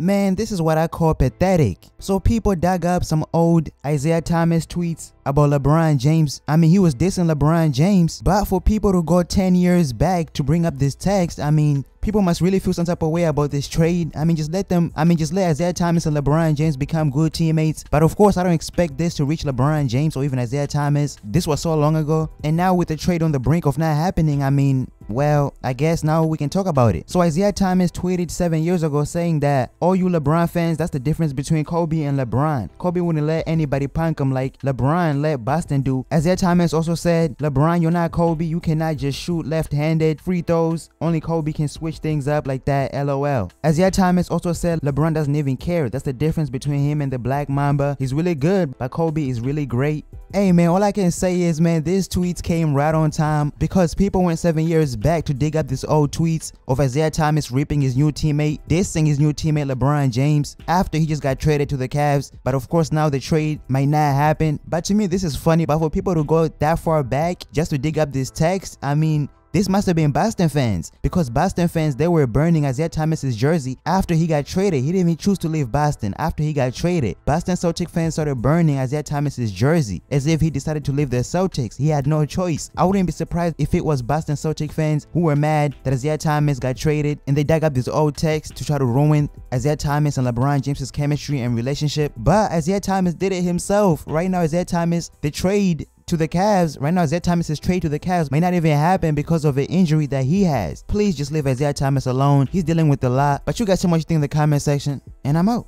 Man, this is what I call pathetic. So people dug up some old Isaiah Thomas tweets about LeBron James. I mean, he was dissing LeBron James, but for people to go 10 years back to bring up this text, I mean, people must really feel some type of way about this trade. I mean, just let Isaiah Thomas and LeBron James become good teammates. But of course, I don't expect this to reach LeBron James or even Isaiah Thomas. This was so long ago. And now with the trade on the brink of not happening, I mean, well, I guess now we can talk about it. So Isaiah Thomas tweeted 7 years ago saying that all you LeBron fans, that's the difference between Kobe and LeBron. Kobe wouldn't let anybody punk him like LeBron let Boston do. Isaiah Thomas also said, LeBron, you're not Kobe. You cannot just shoot left-handed free throws. Only Kobe can switch things up like that, LOL. Isaiah Thomas also said LeBron doesn't even care. That's the difference between him and the Black Mamba. He's really good, but Kobe is really great. Hey man, all I can say is, man, these tweets came right on time because people went 7 years back to dig up these old tweets of Isaiah Thomas ripping his new teammate, dissing his new teammate LeBron James after he just got traded to the Cavs. But of course now the trade might not happen. But to me this is funny, but for people to go that far back just to dig up this text, I mean, this must have been Boston fans, because Boston fans, they were burning Isaiah Thomas's jersey after he got traded. He didn't even choose to leave Boston after he got traded. Boston Celtics fans started burning Isaiah Thomas's jersey as if he decided to leave the Celtics. He had no choice. I wouldn't be surprised if it was Boston Celtics fans who were mad that Isaiah Thomas got traded and they dug up this old text to try to ruin Isaiah Thomas and LeBron James's chemistry and relationship. But Isaiah Thomas did it himself. Right now, Isaiah Thomas, the trade to the Cavs, right now Isaiah Thomas's trade to the Cavs may not even happen because of an injury that he has. Please just leave Isaiah Thomas alone. He's dealing with a lot. But you guys so much think in the comment section, and I'm out.